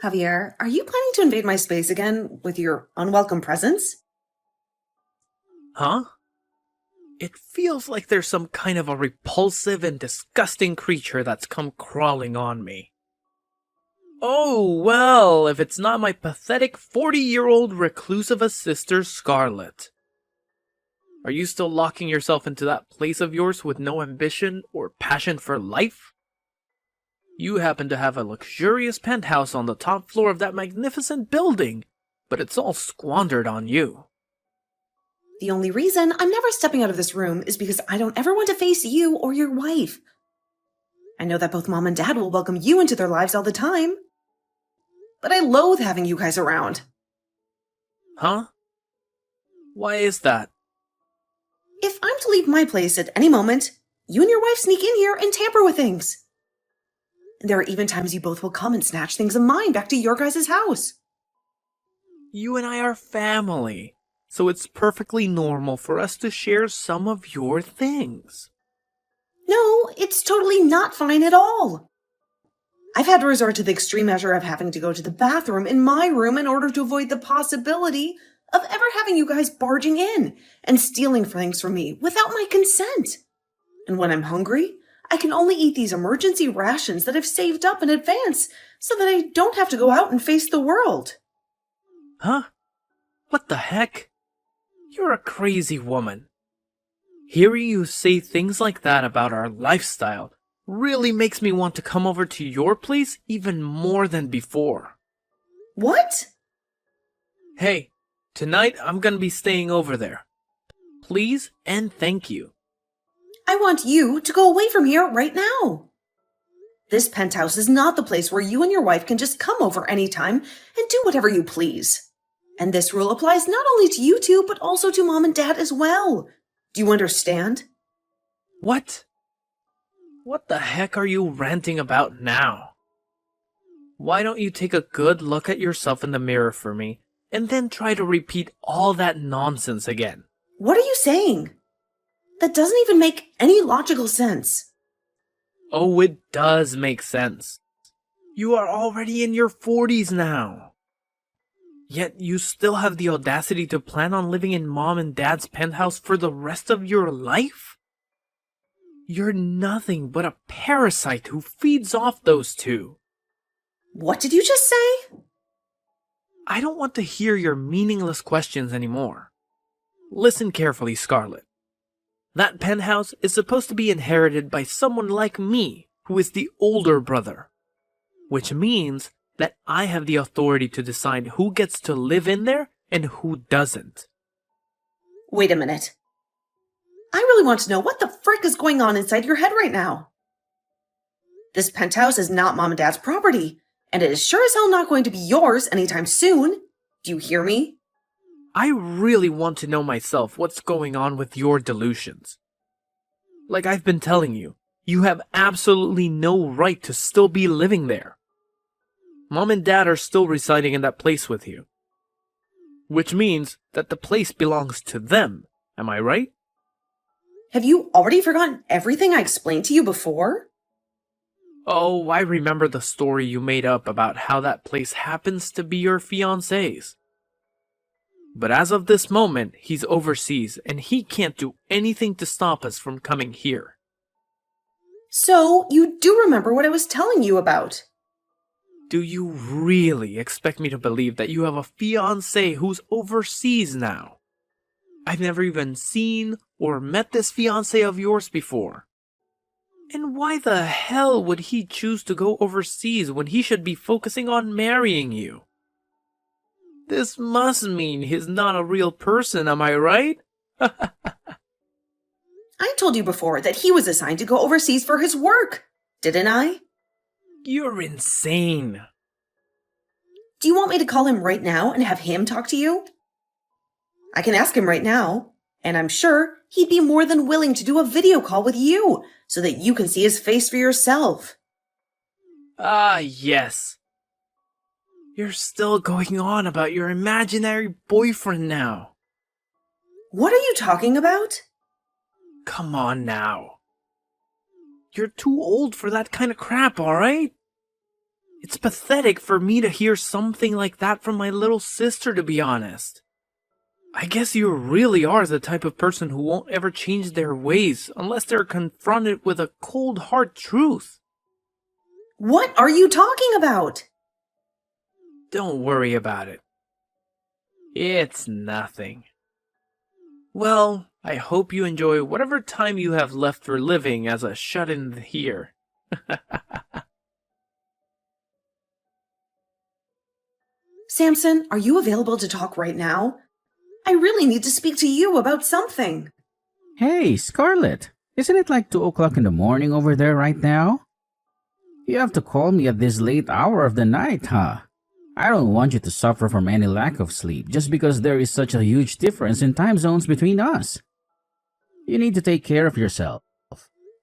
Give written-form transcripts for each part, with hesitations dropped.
Javier, are you planning to invade my space again with your unwelcome presence? Huh? It feels like there's some kind of a repulsive and disgusting creature that's come crawling on me. Oh, well, if it's not my pathetic 40-year-old reclusive sister, Scarlet. Are you still locking yourself into that place of yours with no ambition or passion for life? You happen to have a luxurious penthouse on the top floor of that magnificent building, but it's all squandered on you. The only reason I'm never stepping out of this room is because I don't ever want to face you or your wife. I know that both Mom and Dad will welcome you into their lives all the time. But I loathe having you guys around. Huh? Why is that? If I'm to leave my place at any moment, you and your wife sneak in here and tamper with things. There are even times you both will come and snatch things of mine back to your guys' house. You and I are family, so it's perfectly normal for us to share some of your things. No, it's totally not fine at all. I've had to resort to the extreme measure of having to go to the bathroom in my room in order to avoid the possibility of ever having you guys barging in and stealing things from me without my consent. And when I'm hungry, I can only eat these emergency rations that I've saved up in advance so that I don't have to go out and face the world. Huh? What the heck? You're a crazy woman. Hearing you say things like that about our lifestyle really makes me want to come over to your place even more than before. What? Hey, tonight I'm gonna be staying over there. Please and thank you. I want you to go away from here right now. This penthouse is not the place where you and your wife can just come over anytime and do whatever you please. And this rule applies not only to you two, but also to Mom and Dad as well. Do you understand? What? What the heck are you ranting about now? Why don't you take a good look at yourself in the mirror for me, and then try to repeat all that nonsense again? What are you saying? That doesn't even make any logical sense. Oh, it does make sense. You are already in your 40s now. Yet you still have the audacity to plan on living in Mom and Dad's penthouse for the rest of your life? You're nothing but a parasite who feeds off those two. What did you just say? I don't want to hear your meaningless questions anymore. Listen carefully, Scarlet. That penthouse is supposed to be inherited by someone like me, who is the older brother. Which means that I have the authority to decide who gets to live in there and who doesn't. Wait a minute. I really want to know what the frick is going on inside your head right now. This penthouse is not Mom and Dad's property, and it is sure as hell not going to be yours anytime soon. Do you hear me? I really want to know myself what's going on with your delusions. Like I've been telling you, you have absolutely no right to still be living there. Mom and Dad are still residing in that place with you. Which means that the place belongs to them, am I right? Have you already forgotten everything I explained to you before? Oh, I remember the story you made up about how that place happens to be your fiancé's. But as of this moment, he's overseas and he can't do anything to stop us from coming here. So, you do remember what I was telling you about. Do you really expect me to believe that you have a fiancé who's overseas now? I've never even seen or met this fiancé of yours before. And why the hell would he choose to go overseas when he should be focusing on marrying you? This must mean he's not a real person, am I right? I told you before that he was assigned to go overseas for his work, didn't I? You're insane. Do you want me to call him right now and have him talk to you? I can ask him right now, and I'm sure he'd be more than willing to do a video call with you so that you can see his face for yourself. Ah, yes. You're still going on about your imaginary boyfriend now. What are you talking about? Come on now. You're too old for that kind of crap, alright? It's pathetic for me to hear something like that from my little sister, to be honest. I guess you really are the type of person who won't ever change their ways unless they're confronted with a cold hard truth. What are you talking about? Don't worry about it. It's nothing. Well, I hope you enjoy whatever time you have left for living as a shut-in here. Samson, are you available to talk right now? I really need to speak to you about something. Hey, Scarlett, isn't it like 2 o'clock in the morning over there right now? You have to call me at this late hour of the night, huh? I don't want you to suffer from any lack of sleep just because there is such a huge difference in time zones between us. You need to take care of yourself.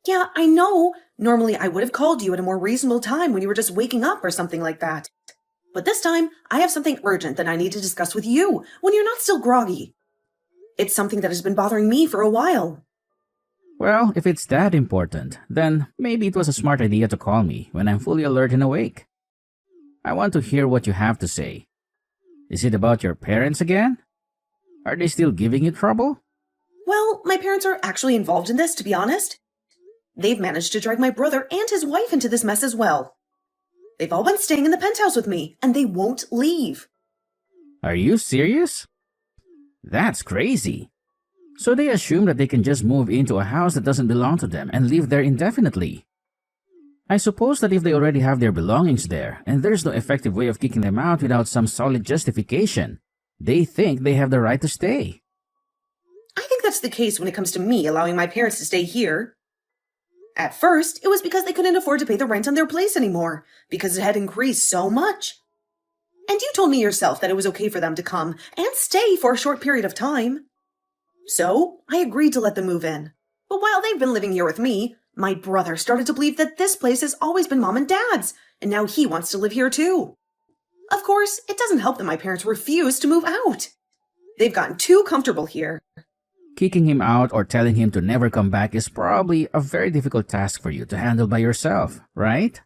Yeah, I know. Normally I would have called you at a more reasonable time when you were just waking up or something like that. But this time, I have something urgent that I need to discuss with you when you're not still groggy. It's something that has been bothering me for a while. Well, if it's that important, then maybe it was a smart idea to call me when I'm fully alert and awake. I want to hear what you have to say. Is it about your parents again? Are they still giving you trouble? Well, my parents are actually involved in this, to be honest. They've managed to drag my brother and his wife into this mess as well. They've all been staying in the penthouse with me, and they won't leave. Are you serious? That's crazy. So they assume that they can just move into a house that doesn't belong to them and live there indefinitely. I suppose that if they already have their belongings there, and there's no effective way of kicking them out without some solid justification, they think they have the right to stay. I think that's the case when it comes to me allowing my parents to stay here. At first, it was because they couldn't afford to pay the rent on their place anymore, because it had increased so much. And you told me yourself that it was okay for them to come and stay for a short period of time. So, I agreed to let them move in. But while they've been living here with me, my brother started to believe that this place has always been Mom and Dad's, and now he wants to live here too. Of course, it doesn't help that my parents refuse to move out. They've gotten too comfortable here. Kicking him out or telling him to never come back is probably a very difficult task for you to handle by yourself, right?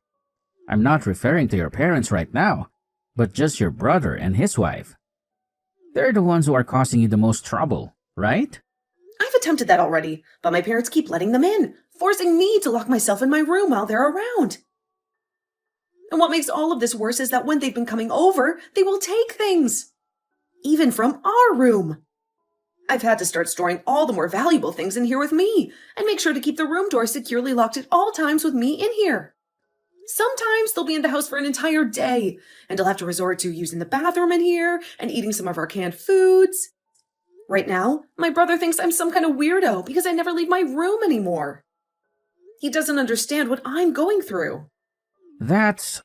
I'm not referring to your parents right now, but just your brother and his wife. They're the ones who are causing you the most trouble, right? I've attempted that already, but my parents keep letting them in, forcing me to lock myself in my room while they're around. And what makes all of this worse is that when they've been coming over, they will take things. Even from our room. I've had to start storing all the more valuable things in here with me, and make sure to keep the room door securely locked at all times with me in here. Sometimes they'll be in the house for an entire day, and I'll have to resort to using the bathroom in here and eating some of our canned foods. Right now, my brother thinks I'm some kind of weirdo because I never leave my room anymore. He doesn't understand what I'm going through. That's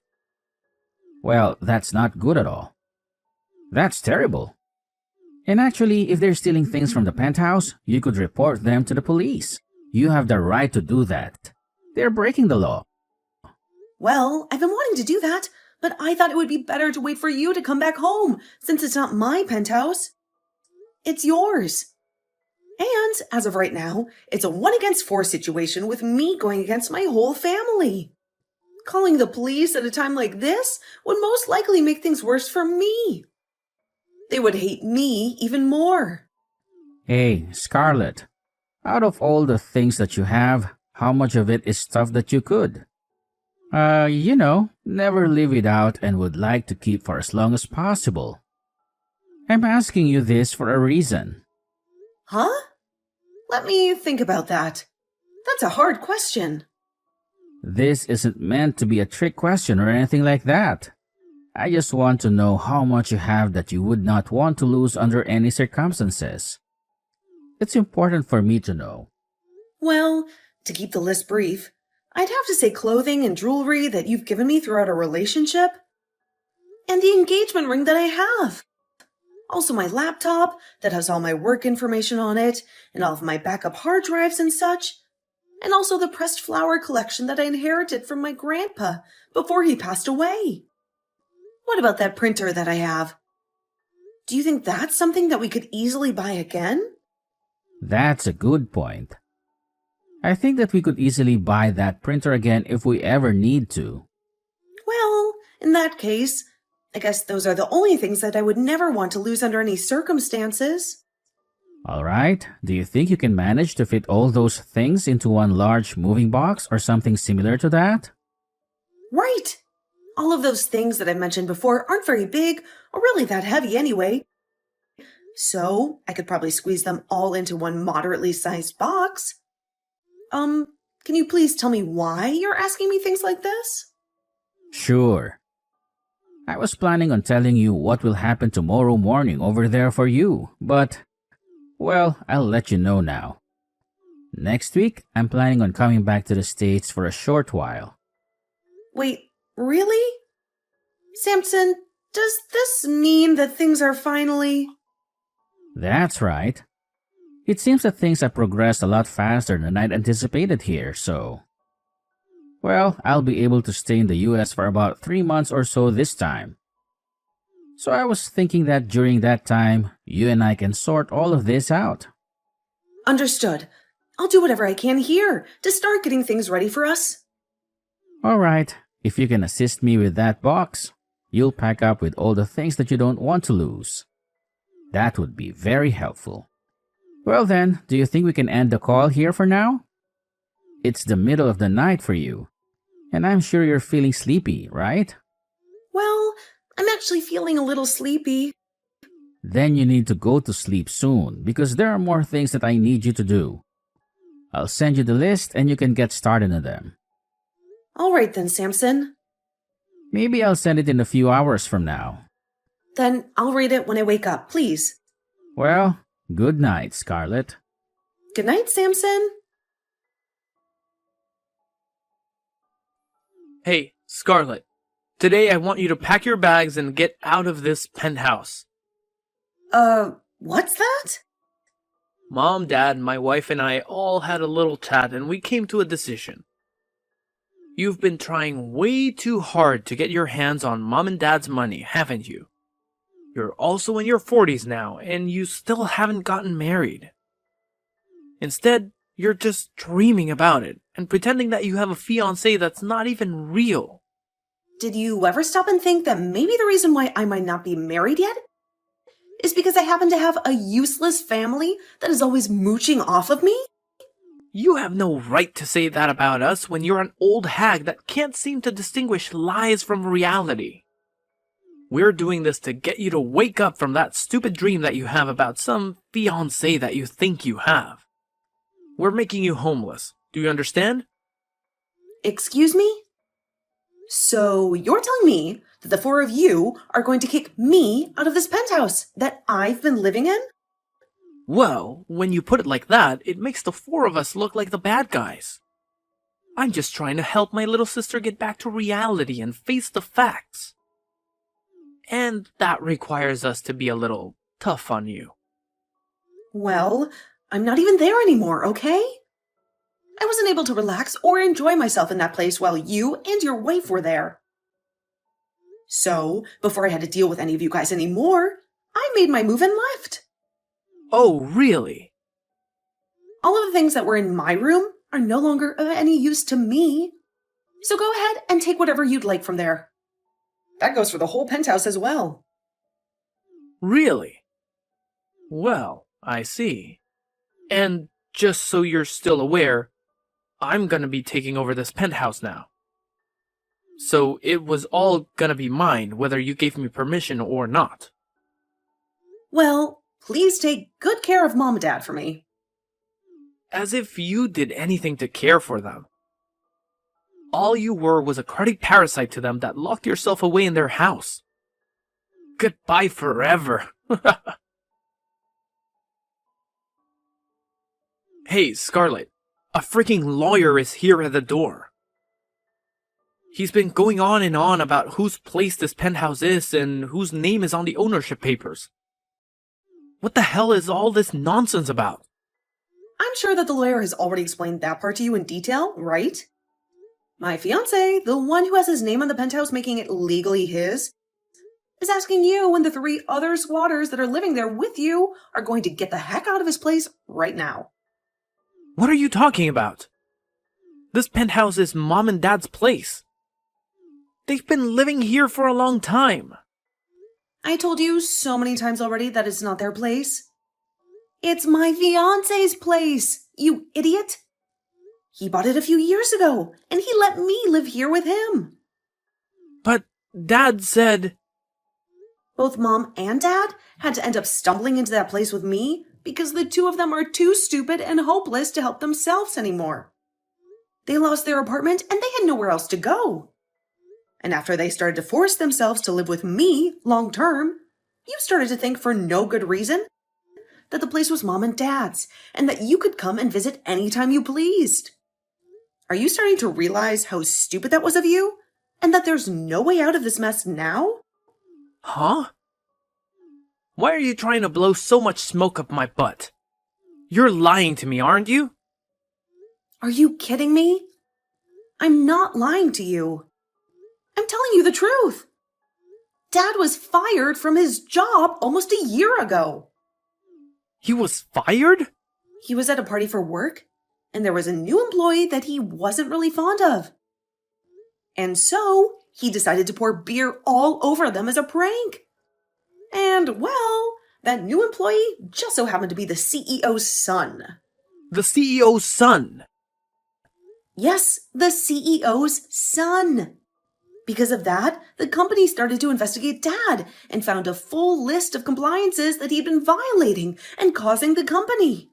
not good at all. That's terrible. And actually, if they're stealing things from the penthouse, you could report them to the police. You have the right to do that. They're breaking the law. Well, I've been wanting to do that, but I thought it would be better to wait for you to come back home, since it's not my penthouse. It's yours. And, as of right now, it's a 1-against-4 situation with me going against my whole family. Calling the police at a time like this would most likely make things worse for me. They would hate me even more. Hey, Scarlett, out of all the things that you have, how much of it is stuff that you could? Never leave it out and would like to keep for as long as possible. I'm asking you this for a reason. Huh? Let me think about that. That's a hard question. This isn't meant to be a trick question or anything like that. I just want to know how much you have that you would not want to lose under any circumstances. It's important for me to know. Well, to keep the list brief, I'd have to say clothing and jewelry that you've given me throughout our relationship, and the engagement ring that I have. Also my laptop that has all my work information on it, and all of my backup hard drives and such, and also the pressed flower collection that I inherited from my grandpa before he passed away. What about that printer that I have? Do you think that's something that we could easily buy again? That's a good point. I think that we could easily buy that printer again if we ever need to. Well, In that case, I guess those are the only things that I would never want to lose under any circumstances. Alright, do you think you can manage to fit all those things into one large moving box or something similar to that? Right! All of those things that I mentioned before aren't very big or really that heavy anyway. So, I could probably squeeze them all into one moderately sized box. Can you please tell me why you're asking me things like this? Sure. I was planning on telling you what will happen tomorrow morning over there for you, but, well, I'll let you know now. Next week, I'm planning on coming back to the States for a short while. Wait, really? Samson, does this mean that things are finally... That's right. It seems that things have progressed a lot faster than I'd anticipated here, so... Well, I'll be able to stay in the US for about 3 months or so this time. So I was thinking that during that time, you and I can sort all of this out. Understood. I'll do whatever I can here to start getting things ready for us. Alright, if you can assist me with that box, you'll pack up with all the things that you don't want to lose. That would be very helpful. Well then, do you think we can end the call here for now? It's the middle of the night for you, and I'm sure you're feeling sleepy, right? Well, I'm actually feeling a little sleepy. Then you need to go to sleep soon because there are more things that I need you to do. I'll send you the list and you can get started on them. All right then, Samson. Maybe I'll send it in a few hours from now. Then I'll read it when I wake up, please. Well, good night, Scarlett. Good night, Samson. Hey, Scarlett. Today I want you to pack your bags and get out of this penthouse. What's that? Mom, Dad, my wife, and I all had a little chat and we came to a decision. You've been trying way too hard to get your hands on Mom and Dad's money, haven't you? You're also in your 40s now, and you still haven't gotten married. Instead, you're just dreaming about it and pretending that you have a fiancé that's not even real. Did you ever stop and think that maybe the reason why I might not be married yet is because I happen to have a useless family that is always mooching off of me? You have no right to say that about us when you're an old hag that can't seem to distinguish lies from reality. We're doing this to get you to wake up from that stupid dream that you have about some fiancé that you think you have. We're making you homeless. Do you understand? Excuse me? So you're telling me that the four of you are going to kick me out of this penthouse that I've been living in? Well, when you put it like that, it makes the four of us look like the bad guys. I'm just trying to help my little sister get back to reality and face the facts. And that requires us to be a little tough on you. Well, I'm not even there anymore, okay? I wasn't able to relax or enjoy myself in that place while you and your wife were there. So, before I had to deal with any of you guys anymore, I made my move and left. Oh, really? All of the things that were in my room are no longer of any use to me. So go ahead and take whatever you'd like from there. That goes for the whole penthouse as well. Really? Well, I see. And just so you're still aware, I'm gonna be taking over this penthouse now. So it was all gonna be mine, whether you gave me permission or not. Well, please take good care of Mom and Dad for me. As if you did anything to care for them. All you were was a cruddy parasite to them that locked yourself away in their house. Goodbye forever. Hey, Scarlett. A freaking lawyer is here at the door. He's been going on and on about whose place this penthouse is and whose name is on the ownership papers. What the hell is all this nonsense about? I'm sure that the lawyer has already explained that part to you in detail, right? My fiancé, the one who has his name on the penthouse making it legally his, is asking you and the 3 other squatters that are living there with you are going to get the heck out of his place right now. What are you talking about? This penthouse is Mom and Dad's place. They've been living here for a long time. I told you so many times already that it's not their place. It's my fiance's place, you idiot. He bought it a few years ago, and he let me live here with him. But Dad said... Both Mom and Dad had to end up stumbling into that place with me because the two of them are too stupid and hopeless to help themselves anymore. They lost their apartment and they had nowhere else to go. And after they started to force themselves to live with me long term, you started to think for no good reason that the place was Mom and Dad's and that you could come and visit anytime you pleased. Are you starting to realize how stupid that was of you? And that there's no way out of this mess now? Huh? Why are you trying to blow so much smoke up my butt? You're lying to me, aren't you? Are you kidding me? I'm not lying to you. I'm telling you the truth. Dad was fired from his job almost a year ago. He was fired? He was at a party for work, and there was a new employee that he wasn't really fond of. And so, he decided to pour beer all over them as a prank. And, well, that new employee just so happened to be the CEO's son. The CEO's son? Yes, the CEO's son. Because of that, the company started to investigate Dad and found a full list of compliances that he'd been violating and causing the company.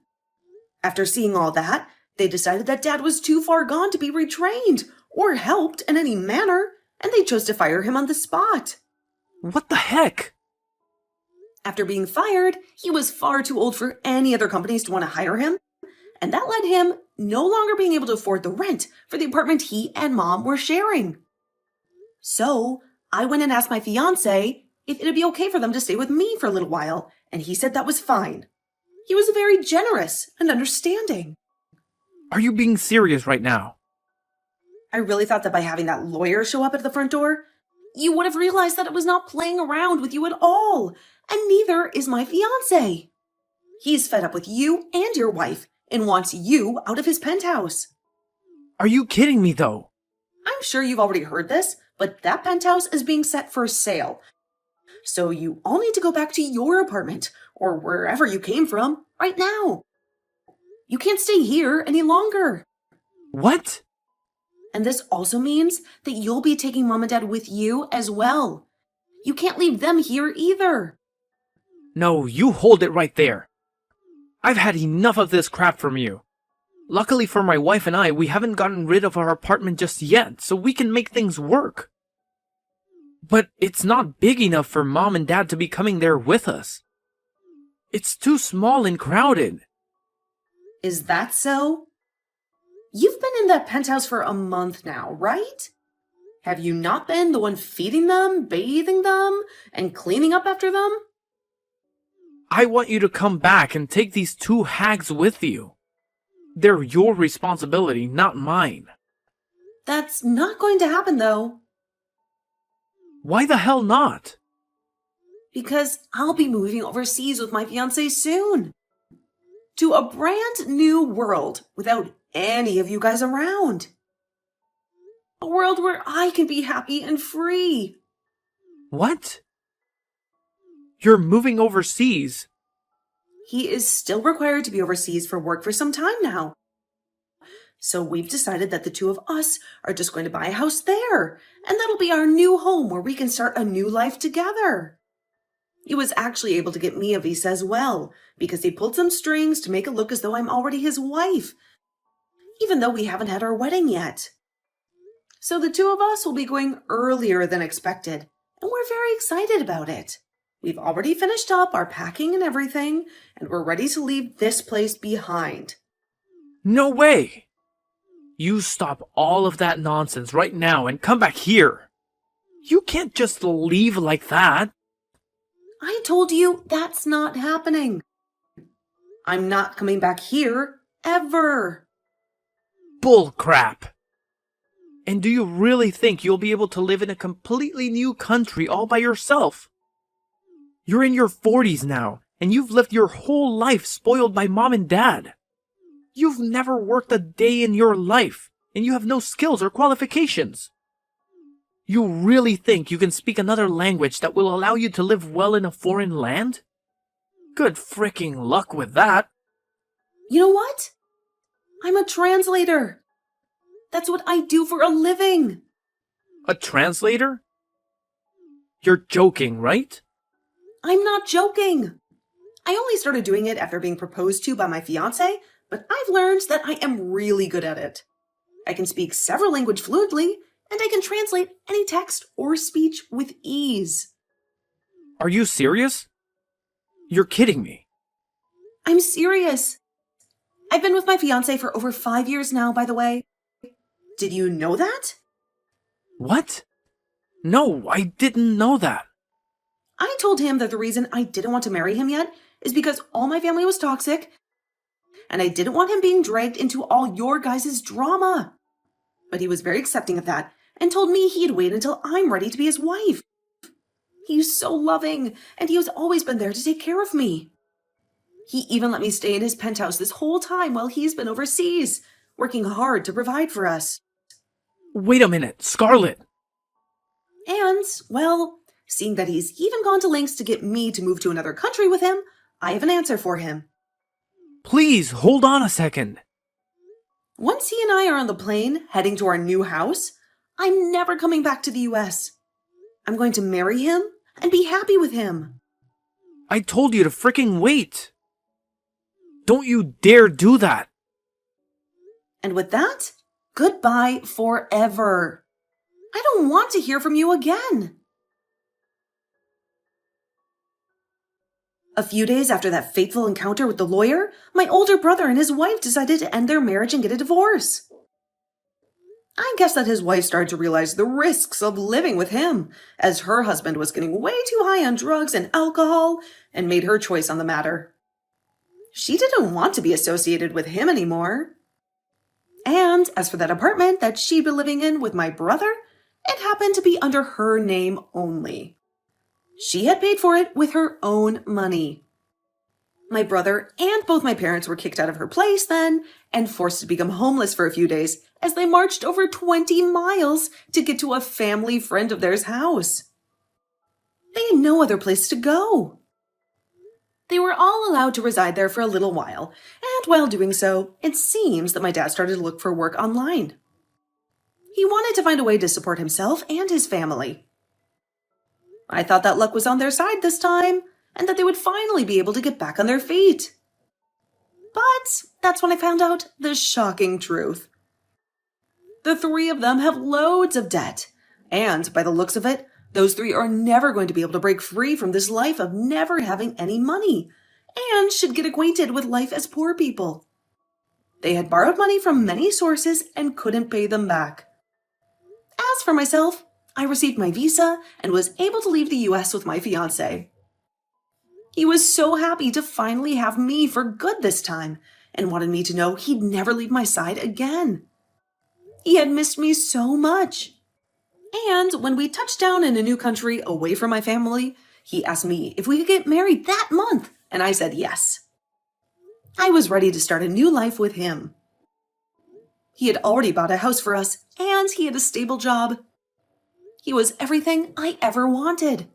After seeing all that, they decided that Dad was too far gone to be retrained or helped in any manner, and they chose to fire him on the spot. What the heck? After being fired, he was far too old for any other companies to want to hire him, and that led him no longer being able to afford the rent for the apartment he and Mom were sharing. So, I went and asked my fiancé if it'd be okay for them to stay with me for a little while, and he said that was fine. He was very generous and understanding. Are you being serious right now? I really thought that by having that lawyer show up at the front door, you would have realized that it was not playing around with you at all, and neither is my fiancé. He's fed up with you and your wife and wants you out of his penthouse. Are you kidding me, though? I'm sure you've already heard this, but that penthouse is being set for sale. So you all need to go back to your apartment, or wherever you came from, right now. You can't stay here any longer. What? And this also means that you'll be taking Mom and Dad with you as well. You can't leave them here either. No, you hold it right there. I've had enough of this crap from you. Luckily for my wife and I, we haven't gotten rid of our apartment just yet, so we can make things work. But it's not big enough for Mom and Dad to be coming there with us. It's too small and crowded. Is that so? You've been in that penthouse for a month now, right? Have you not been the one feeding them, bathing them, and cleaning up after them? I want you to come back and take these two hags with you. They're your responsibility, not mine. That's not going to happen, though. Why the hell not? Because I'll be moving overseas with my fiancé soon. To a brand new world without any of you guys around. A world where I can be happy and free. What? You're moving overseas? He is still required to be overseas for work for some time now. So we've decided that the two of us are just going to buy a house there, and that'll be our new home where we can start a new life together. He was actually able to get me a visa as well, because he pulled some strings to make it look as though I'm already his wife, even though we haven't had our wedding yet. So the two of us will be going earlier than expected, and we're very excited about it. We've already finished up our packing and everything, and we're ready to leave this place behind. No way! You stop all of that nonsense right now and come back here. You can't just leave like that. I told you that's not happening. I'm not coming back here, ever. Bull crap. And do you really think you'll be able to live in a completely new country all by yourself? You're in your 40s now, and you've lived your whole life spoiled by Mom and Dad. You've never worked a day in your life, and you have no skills or qualifications. You really think you can speak another language that will allow you to live well in a foreign land? Good fricking luck with that. You know what? I'm a translator. That's what I do for a living. A translator? You're joking, right? I'm not joking. I only started doing it after being proposed to by my fiancé, but I've learned that I am really good at it. I can speak several languages fluently, and I can translate any text or speech with ease. Are you serious? You're kidding me. I'm serious. I've been with my fiancé for over 5 years now, by the way. Did you know that? What? No, I didn't know that. I told him that the reason I didn't want to marry him yet is because all my family was toxic, and I didn't want him being dragged into all your guys' drama. But he was very accepting of that and told me he'd wait until I'm ready to be his wife. He's so loving, and he has always been there to take care of me. He even let me stay in his penthouse this whole time while he's been overseas, working hard to provide for us. Wait a minute, Scarlett. And, well, seeing that he's even gone to lengths to get me to move to another country with him, I have an answer for him. Please, hold on a second. Once he and I are on the plane heading to our new house, I'm never coming back to the US. I'm going to marry him and be happy with him. I told you to fricking wait. Don't you dare do that. And with that, goodbye forever. I don't want to hear from you again. A few days after that fateful encounter with the lawyer, my older brother and his wife decided to end their marriage and get a divorce. I guess that his wife started to realize the risks of living with him, as her husband was getting way too high on drugs and alcohol, and made her choice on the matter. She didn't want to be associated with him anymore. And as for that apartment that she'd been living in with my brother, it happened to be under her name only. She had paid for it with her own money. My brother and both my parents were kicked out of her place then and forced to become homeless for a few days as they marched over 20 miles to get to a family friend of theirs' house. They had no other place to go. They were all allowed to reside there for a little while, and while doing so, it seems that my dad started to look for work online. He wanted to find a way to support himself and his family. I thought that luck was on their side this time, and that they would finally be able to get back on their feet. But that's when I found out the shocking truth. The three of them have loads of debt, and by the looks of it, those three are never going to be able to break free from this life of never having any money, and should get acquainted with life as poor people. They had borrowed money from many sources and couldn't pay them back. As for myself, I received my visa and was able to leave the US with my fiancé. He was so happy to finally have me for good this time and wanted me to know he'd never leave my side again. He had missed me so much. And when we touched down in a new country away from my family, he asked me if we could get married that month, and I said yes. I was ready to start a new life with him. He had already bought a house for us, and he had a stable job. He was everything I ever wanted.